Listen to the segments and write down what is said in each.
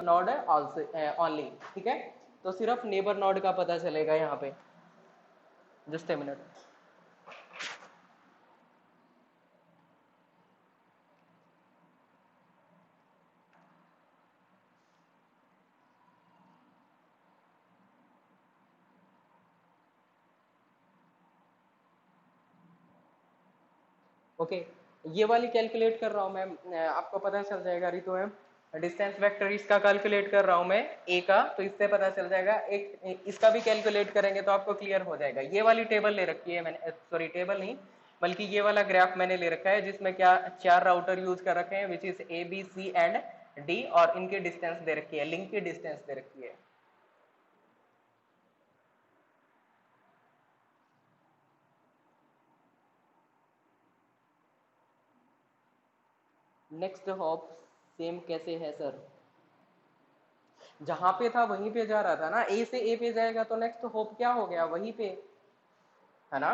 Node also only, ठीक है। तो सिर्फ नेबर नोड का पता चलेगा यहाँ पे। Just a minute. ओके, ये वाली कैलकुलेट कर रहा हूँ मैं, आपको पता चल जाएगा रितु मैम। डिस्टेंस वेक्टर इसका कैलकुलेट कर रहा हूँ मैं ए का, तो इससे पता चल जाएगा। एक इसका भी कैलकुलेट करेंगे तो आपको क्लियर हो जाएगा। ये वाली टेबल ले रखी है मैंने, सॉरी टेबल नहीं बल्कि ये वाला ग्राफ मैंने ले रखा है, जिसमें क्या 4 राउटर यूज कर रखे हैं, which is A B C and D, और इनकी डिस्टेंस दे रखी है, लिंक की डिस्टेंस दे रखी है। नेक्स्ट हॉप सेम कैसे है सर? जहां पे था वहीं पे जा रहा था ना, ए से ए पे जाएगा तो नेक्स्ट होप क्या हो गया, वहीं पे, है ना।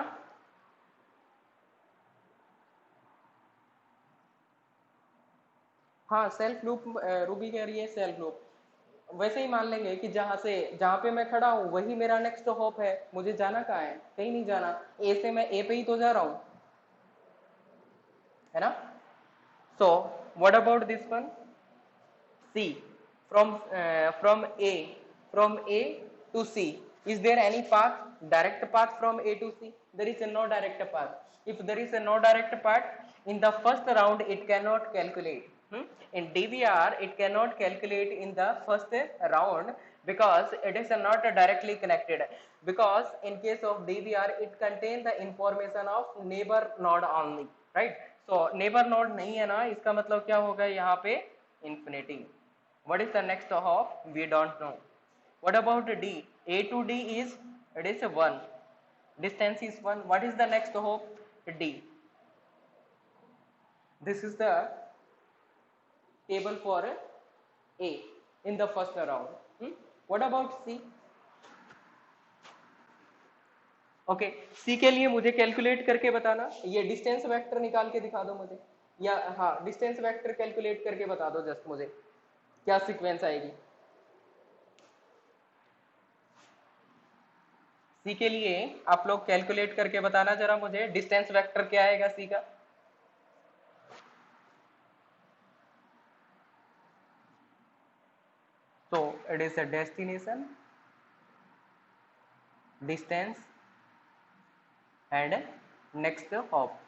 हाँ सेल्फ लूप, रूबी कह रही है सेल्फ लूप। वैसे ही मान लेंगे कि जहां पे मैं खड़ा हूँ वही मेरा नेक्स्ट होप है, मुझे जाना कहाँ है, कहीं नहीं जाना, ए से मैं ए पे ही तो जा रहा हूँ, है ना। So what about this one, C, from a, from a to c, is there any path, direct path from a to c? There is a no direct path. If there is a no direct path, in the first round it cannot calculate. In DVR it cannot calculate in the first round because it is not directly connected, because in case of DVR it contains the information of neighbor node only, right? So neighbor node नहीं है ना, इसका मतलब क्या होगा यहाँ पे, infinity. What is the next hop? We don't know. What about D? A to D is, it is 1. Distance is 1. What is the next hop? D. This is the table for A in the first round. What about C? Okay, C के लिए मुझे calculate करके बताना, ये distance vector निकाल के दिखा दो मुझे, या हाँ डिस्टेंस वेक्टर कैलकुलेट करके बता दो जस्ट मुझे, क्या सीक्वेंस आएगी। सी के लिए आप लोग कैलकुलेट करके बताना जरा मुझे, डिस्टेंस वेक्टर क्या आएगा सी का। तो it is a destination, distance and next hop.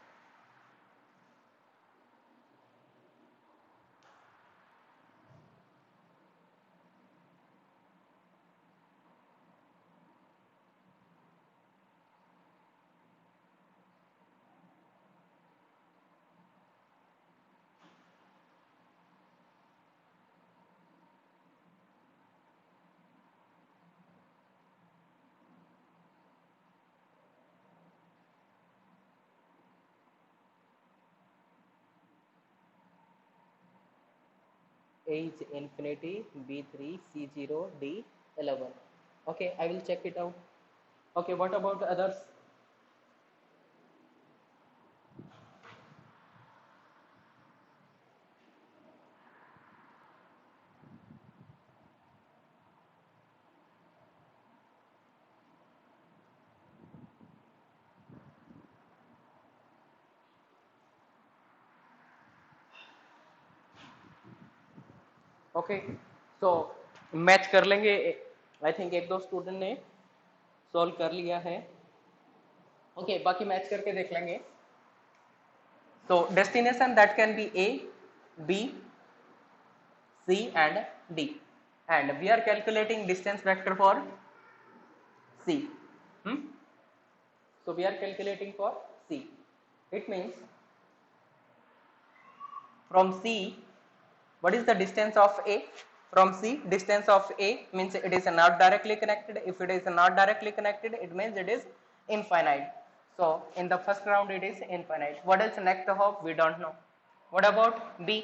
8 infinity, B3, C0, D11. Okay, I will check it out. Okay, what about others? Okay, so match कर लेंगे। आई थिंक एक दो स्टूडेंट ने सॉल्व कर लिया है। ओके, बाकी मैच करके देख लेंगे। So destination that can be A, B, C and D, and we are calculating distance vector for C. So we are calculating for C. It means from C, what is the distance of A? From C, distance of A means it is not directly connected. If it is not directly connected, it means it is infinite. So in the first round it is infinite. What is next hop? We don't know. What about B?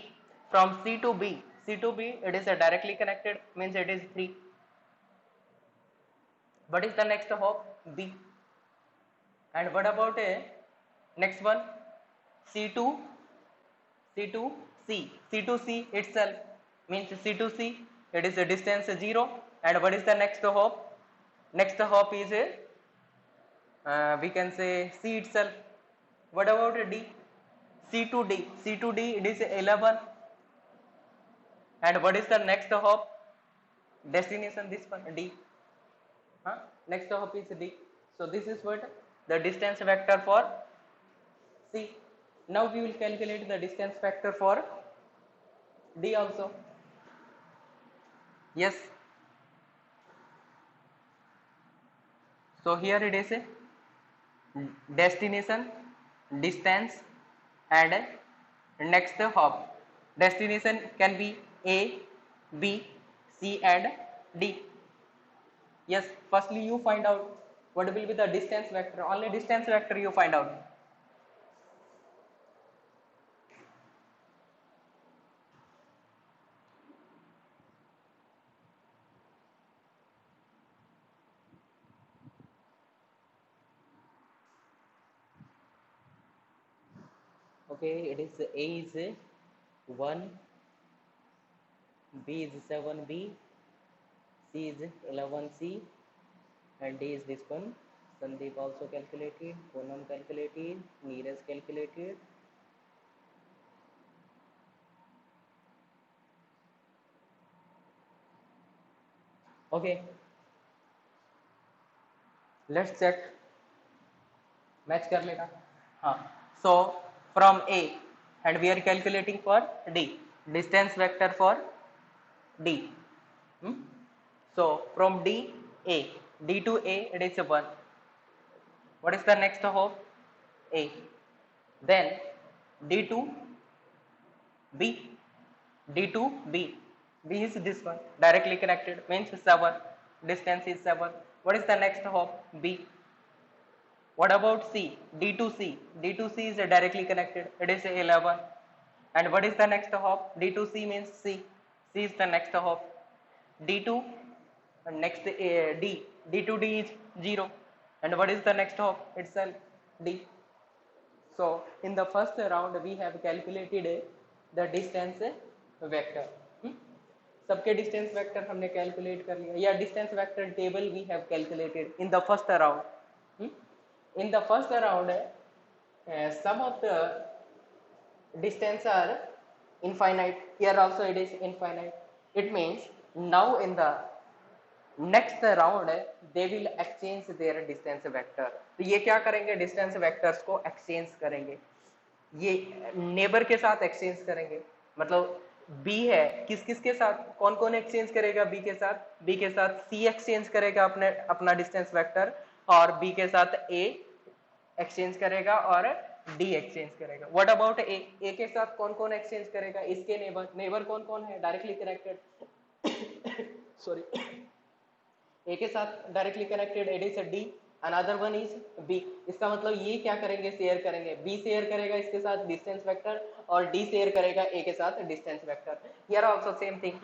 From C to B, C to B it is directly connected, means it is 3. What is the next hop? B. And what about a next one? C to C, C to C itself means C to C. It is a distance 0. And what is the next hop? Next hop is we can say C itself. What about D? C to D. C to D, it is 11. And what is the next hop? Destination, this one, D. Huh? Next hop is D. So this is what? The distance vector for C. Now we will calculate the distance vector for D also. Yes. So here it is a destination, distance, and next hop. Destination can be A, B, C, and D. Yes, firstly you find out what will be the distance vector. Only distance vector you find out. Okay, it is A is 1, B is 7B, C is 11C, and D is this one. Sandeep also calculated, Poonam calculated, Neeraj calculated. Okay, let's check. Match कर लेगा. हाँ. So from A, and we are calculating for D, distance vector for D. Hmm? So from D, A, D to A, it is 1. What is the next hop? A. Then D to B, D to B. B is this one, directly connected, means 7. Distance is 7. What is the next hop? B. What about C? D to C. D to C is directly connected. It is 11. And what is the next hop? D to C means C. C is the next hop. D to next D. D to D is 0. And what is the next hop? Itself D. So in the first round we have calculated the distance vector. सबके distance vector हमने calculate कर लिया, या distance vector table we have calculated in the first round. In the first round, some of the distance are infinite. Here also it is infinite. It means now in the next round they will exchange their distance vector. तो ये क्या करेंगे? Distance vectors को exchange करेंगे. ये neighbour के साथ exchange करेंगे. मतलब B है, किस किस के साथ, कौन कौन एक्सचेंज करेगा B के साथ? B के साथ C एक्सचेंज करेगा अपने अपना डिस्टेंस वेक्टर, और B के साथ A एक्सचेंज करेगा, और डी एक्सचेंज करेगा. व्हाट अबाउट ए? ए के साथ कौन कौन एक्सचेंज करेगा? इसके नेबर. नेबर कौन कौन है? Directly connected. सॉरी. ए के साथ directly connected it is D. Another one is B. इसका मतलब ये क्या करेंगे? शेयर करेंगे. बी शेयर करेगा इसके साथ डिस्टेंस वेक्टर, और डी शेयर करेगा ए के साथ distance vector. Here also same thing.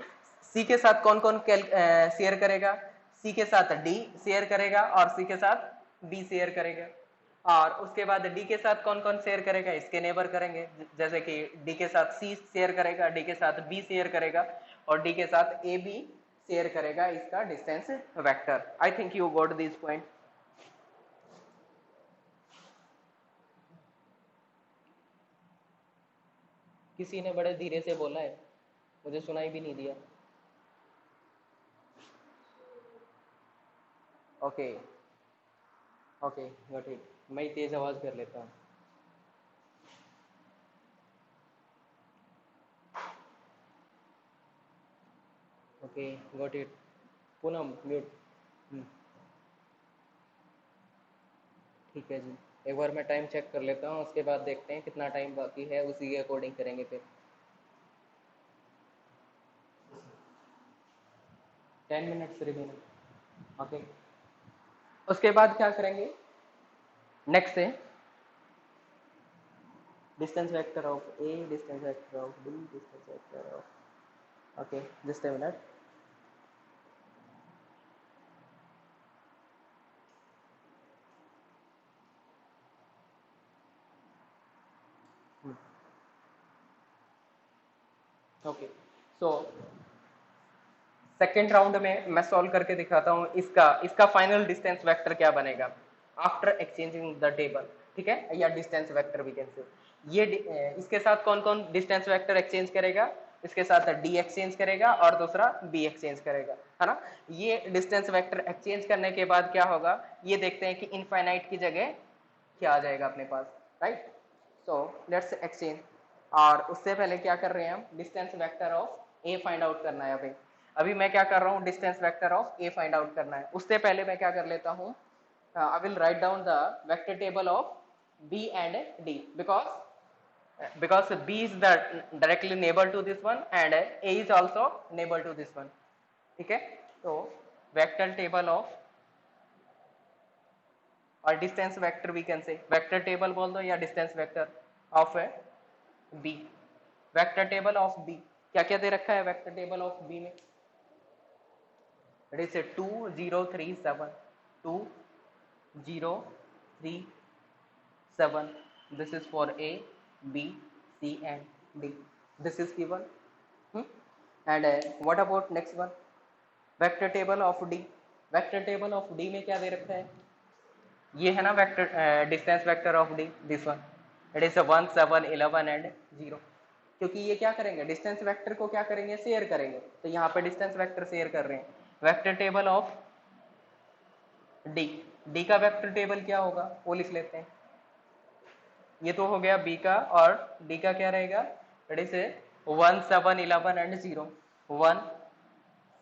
C के साथ कौन कौन शेयर करेगा? सी के साथ डी शेयर करेगा, और सी के साथ बी शेयर करेगा. और उसके बाद डी के साथ कौन कौन शेयर करेगा? इसके नेबर करेंगे. जैसे कि डी के साथ सी शेयर करेगा, डी के साथ बी शेयर करेगा, और डी के साथ ए बी शेयर करेगा इसका distance vector. I think you got this point. किसी ने बड़े धीरे से बोला है, मुझे सुनाई भी नहीं दिया. Okay okay got it. मैं तेज आवाज कर लेता हूँ. Okay got it. Poonam mute. ठीक है जी. एक बार मैं टाइम चेक कर लेता हूँ, उसके बाद देखते हैं कितना टाइम बाकी है, उसी के अकॉर्डिंग करेंगे फिर. 10 मिनट्स रिमेनिंग. ओके. उसके बाद क्या करेंगे? नेक्स्ट है distance vector of A, distance vector of B, distance vector of. Okay just a minute. Okay, so second round में मैं सॉल्व करके दिखाता हूँ इसका इसका फाइनल डिस्टेंस वेक्टर क्या बनेगा आफ्टर एक्सचेंजिंग द टेबल, ठीक है, या डिस्टेंस वेक्टर वी कैन से। ये इसके साथ कौन कौन डिस्टेंस वेक्टर एक्सचेंज करेगा, इसके साथ डी एक्सचेंज करेगा और दूसरा बी एक्सचेंज करेगा, है ना। ये डिस्टेंस वेक्टर एक्सचेंज करने के बाद क्या होगा, ये देखते हैं कि इनफाइनाइट की जगह क्या आ जाएगा अपने पास, राइट। So let's exchange. और उससे पहले क्या कर रहे हैं हम, distance vector of A find out करना है। अभी अभी मैं क्या कर रहा हूँ, distance vector of A find out करना है। उससे पहले मैं क्या कर लेता हूँ, I will write down the vector table of B and D because B is the directly neighbor to this one and A is also neighbor to this one, ठीक है। तो वेक्टर टेबल ऑफ और distance vector we can say, vector table बोल दो या distance vector of B. Vector table of B क्या क्या दे रखा है वेक्टर टेबल ऑफ बी में, it is 2 0 3 7 2 0 3 7, this is for A, B, C and D, this is given, and what about next one, vector table of D। vector table of D में क्या दे रखा है, ये है ना vector distance vector of D, this one, it is 1 7 11 and 0। क्योंकि ये क्या करेंगे, डिस्टेंस वेक्टर को क्या करेंगे, शेयर करेंगे, तो यहाँ पे डिस्टेंस वेक्टर शेयर कर रहे हैं। Vector table of D, D का वेक्टर टेबल क्या होगा वो लिख लेते हैं। ये तो हो गया बी का, और डी का क्या रहेगा, it is 1 7 11 and 0, 1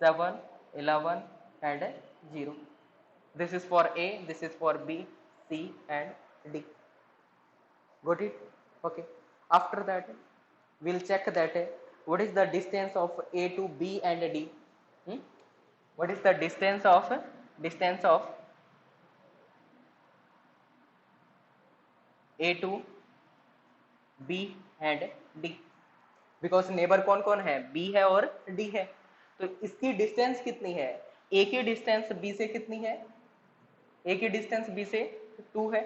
7 11 and 0। This is for A, this is for B, C and D. Got it? Okay. After that, we'll check that what is the distance of A to B and D. What is the distance of A to B and D? Because neighbor कौन कौन है, B है और D है, तो इसकी distance कितनी है, A की डिस्टेंस B से कितनी है, ए की डिस्टेंस बी से 2 है,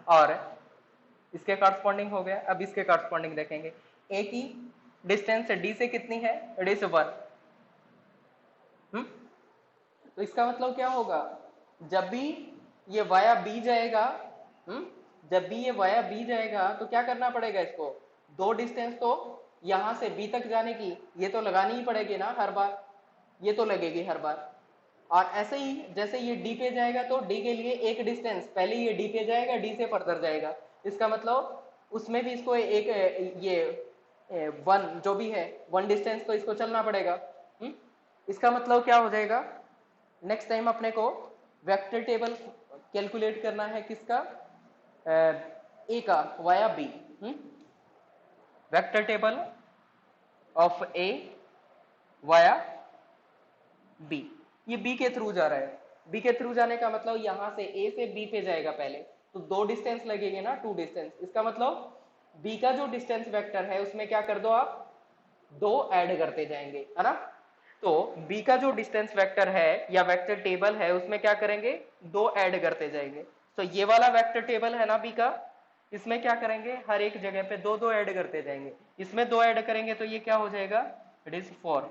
और इसके कॉरस्पॉन्डिंग हो गया। अब इसके कॉरस्पॉन्डिंग देखेंगे, ए की डिस्टेंस डी से कितनी है, इट इज 1। तो इसका मतलब क्या होगा, जब भी ये वाया बी जाएगा, जब भी ये वाया बी जाएगा तो क्या करना पड़ेगा इसको, दो डिस्टेंस तो यहां से बी तक जाने की ये तो लगानी ही पड़ेगी ना हर बार, ये तो लगेगी हर बार। और ऐसे ही जैसे ये डी पे जाएगा तो डी के लिए एक डिस्टेंस, पहले ये डी पे जाएगा, डी से फर्दर जाएगा, इसका मतलब उसमें भी इसको एक ये वन जो भी है वन डिस्टेंस तो इसको चलना पड़ेगा। इसका मतलब क्या हो जाएगा, नेक्स्ट टाइम अपने को वेक्टर टेबल कैलकुलेट करना है किसका, ए का via B. Vector table of A via B, ये बी के थ्रू जा रहा है, बी के थ्रू जाने का मतलब यहां से ए से बी पे जाएगा पहले, तो दो डिस्टेंस लगेंगे ना, 2 डिस्टेंस। इसका मतलब बी का जो डिस्टेंस वेक्टर है उसमें क्या कर दो आप, 2 ऐड करते जाएंगे, है ना। तो बी का जो डिस्टेंस वेक्टर है या वेक्टर टेबल है उसमें क्या करेंगे, 2 ऐड करते जाएंगे। तो ये वाला वेक्टर टेबल है ना बी का, इसमें क्या करेंगे, हर एक जगह पे 2 ऐड करते जाएंगे। इसमें 2 ऐड करेंगे तो ये क्या हो जाएगा, इट इज 4।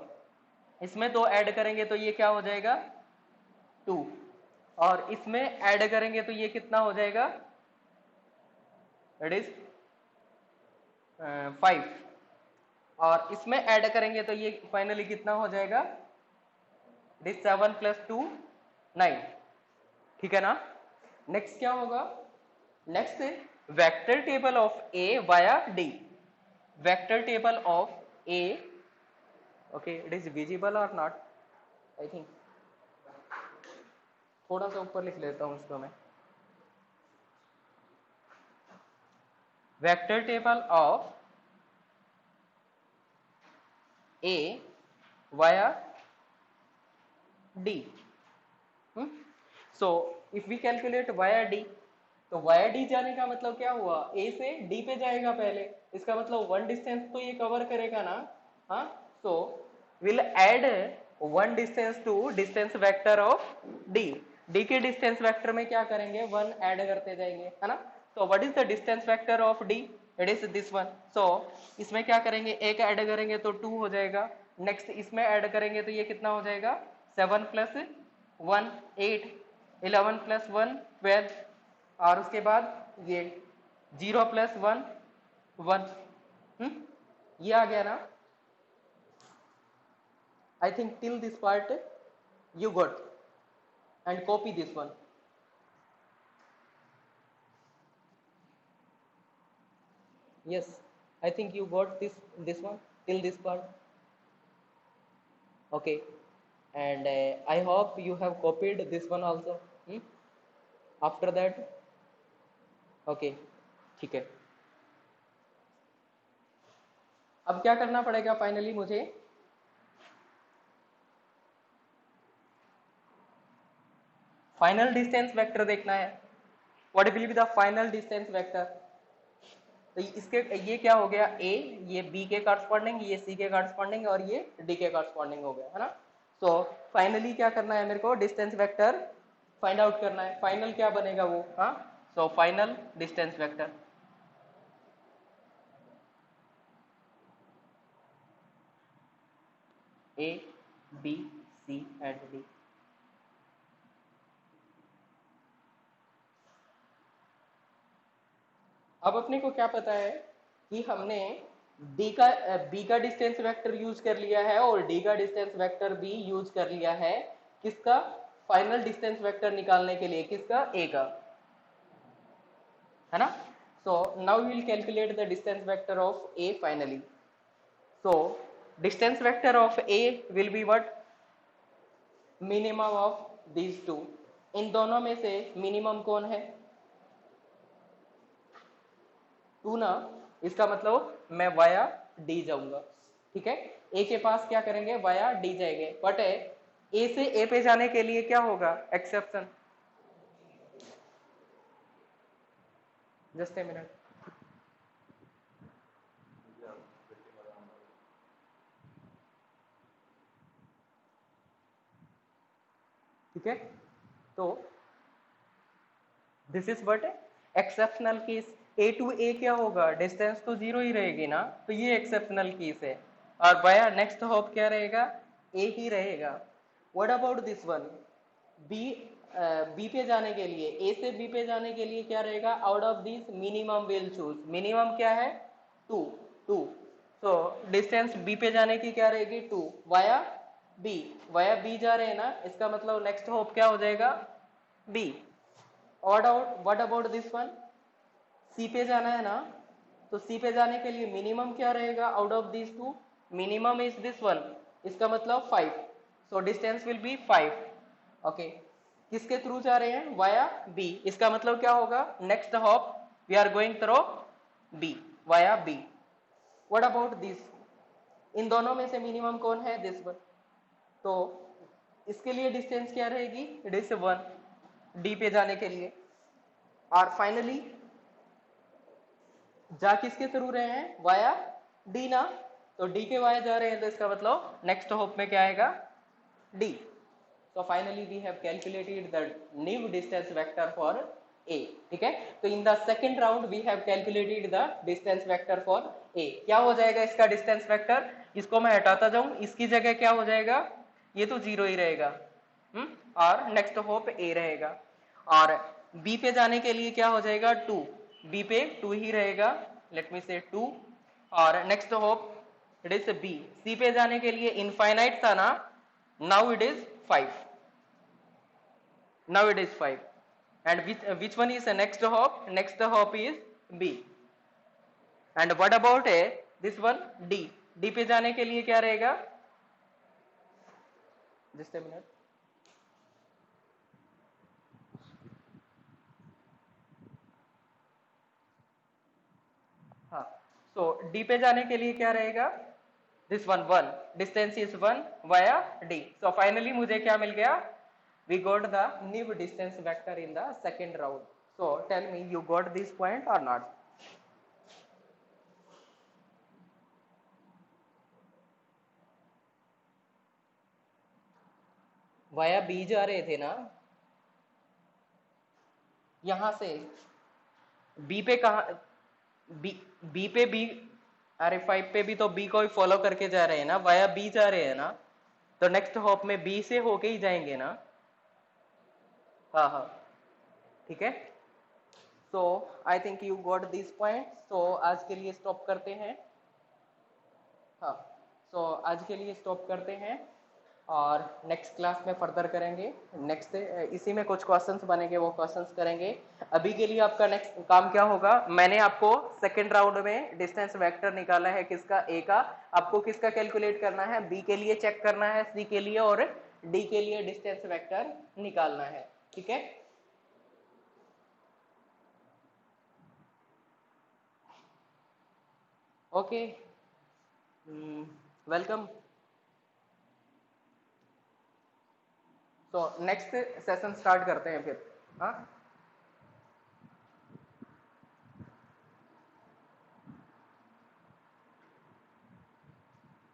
इसमें 2 ऐड करेंगे तो ये क्या हो जाएगा, 2। और इसमें ऐड करेंगे तो ये कितना हो जाएगा, इट इज 5। और इसमें ऐड करेंगे तो ये फाइनली कितना हो जाएगा, इट इज 7 + 2 9, ठीक है ना। नेक्स्ट क्या होगा, next vector table of A via D. Vector table of A, okay, it is visible और नॉट, आई थिंक थोड़ा सा ऊपर लिख लेता हूं इसको मैं। Vector table of A via D. So if we calculate via D, तो वाया डी जाने का मतलब क्या हुआ, ए से डी पे जाएगा पहले, इसका मतलब 1 डिस्टेंस तो ये कवर करेगा ना। हाँ, so will add 1 distance to distance vector of D. D के डिस्टेंस वेक्टर में क्या करेंगे, 1 ऐड करते जाएंगे, है ना। तो what is the distance vector of D, it is this one. So इसमें क्या करेंगे, एक ऐड करेंगे तो 2 हो जाएगा, नेक्स्ट इसमें ऐड करेंगे तो ये कितना हो जाएगा, 7 प्लस 1 8, 11 प्लस 1 12, और उसके बाद ये 0 प्लस 1 1। ये आ गया ना। I think till this part you got, and copy this one. Yes, I think you got this one till this part. Okay, and I hope you have copied this one also. After that, okay, ठीक है। अब क्या करना पड़ेगा finally मुझे, final distance vector देखना है। What will be the final distance vector. तो इसके ये क्या हो गया, ए ये बी के कॉरस्पॉन्डिंग, ये सी के कॉरस्पॉन्डिंग, और ये डी के कॉरस्पॉन्डिंग हो गया, है ना। सो फाइनली क्या करना है मेरे को, डिस्टेंस वेक्टर फाइंड आउट करना है। फाइनल क्या बनेगा वो, हाँ। So final distance vector A B C and D. अब अपने को क्या पता है कि हमने बी का डिस्टेंस वेक्टर यूज कर लिया है और डी का डिस्टेंस वेक्टर भी यूज कर लिया है, किसका, फाइनल डिस्टेंस वेक्टर निकालने के लिए, किसका, ए का, है ना। So now we will calculate the distance vector of A finally. So distance vector of A will be what, minimum of these two. इन दोनों में से मिनिमम कौन है, 2 ना। इसका मतलब मैं वाया डी जाऊंगा, ठीक है। ए के पास क्या करेंगे, वाया डी जाएंगे, बट ए से ए पे जाने के लिए क्या होगा, एक्सेप्शन। Just a minute. ठीक है, तो this is what, exceptional case. A to A क्या होगा, डिस्टेंस तो 0 ही रहेगी ना, तो ये एक्सेप्शनल केस है। और वाया नेक्स्ट हॉप क्या रहेगा, ए ही रहेगा। What about this one, B, B पे जाने के लिए, ए से बी पे जाने के लिए क्या रहेगा, out of this minimum will choose. Minimum क्या है, 2 2। सो डिस्टेंस बी पे जाने की क्या रहेगी, 2 वाया बी। वाया बी जा रहे हैं ना, इसका मतलब नेक्स्ट होप क्या हो जाएगा, B. What about this one, C पे जाना है ना, तो सी पे जाने के लिए मिनिमम क्या रहेगा out of this two, minimum is this one, इसका मतलब 5। So distance will be 5। Okay, किसके थ्रू जा रहे हैं, वाया बी, इसका मतलब क्या होगा, next hop we are going through B, via B. What about this, इन दोनों में से मिनिमम कौन है, दिस वन। तो इसके लिए डिस्टेंस क्या रहेगी, डिस 1 डी पे जाने के लिए। और फाइनली जा किसके थ्रू रहे हैं, वाया डी ना, तो डी के वाया जा रहे हैं, तो इसका मतलब नेक्स्ट होप में क्या आएगा, D. So finally we have calculated the new distance vector for A, ठीक है। तो in the second round we have calculated the distance vector for A। क्या हो जाएगा इसका डिस्टेंस वेक्टर, इसको मैं हटाता जाऊं, इसकी जगह क्या हो जाएगा, ये तो 0 ही रहेगा, और नेक्स्ट होप A रहेगा। और B पे जाने के लिए क्या हो जाएगा, 2, B पे 2 ही रहेगा, लेट मी से 2। और next hop it is B। C पे जाने के लिए इनफाइनाइट था ना, now it is 5। Now it is 5. And which one is the next hop, next hop is B। and what about a this one, D। D पे जाने के लिए क्या रहेगा, just a minute। हाँ, so D पे जाने के लिए क्या रहेगा, this one 1, distance is 1 via D। so finally मुझे क्या मिल गया, we got the new distance vector in the second round। so tell me you got this point or not। Via B जा रहे थे ना, यहां से बी पे कहा, बी, बी पे बी, अरे 5 पे भी तो बी को ही फॉलो करके जा रहे हैं ना, वाया बी जा रहे हैं ना, तो नेक्स्ट हॉप में बी से होके ही जाएंगे ना। हाँ हाँ, ठीक है। So I think you got this point. So आज के लिए स्टॉप करते हैं। हाँ, सो आज के लिए स्टॉप करते हैं और नेक्स्ट क्लास में फर्दर करेंगे। नेक्स्ट इसी में कुछ क्वेश्चंस बनेंगे, वो क्वेश्चंस करेंगे। अभी के लिए आपका नेक्स्ट काम क्या होगा, मैंने आपको सेकेंड राउंड में डिस्टेंस वेक्टर निकाला है किसका, ए का। आपको किसका कैलकुलेट करना है, बी के लिए चेक करना है, सी के लिए और डी के लिए डिस्टेंस वेक्टर निकालना है, ठीक है। Okay, welcome. तो नेक्स्ट सेशन स्टार्ट करते हैं फिर। हाँ।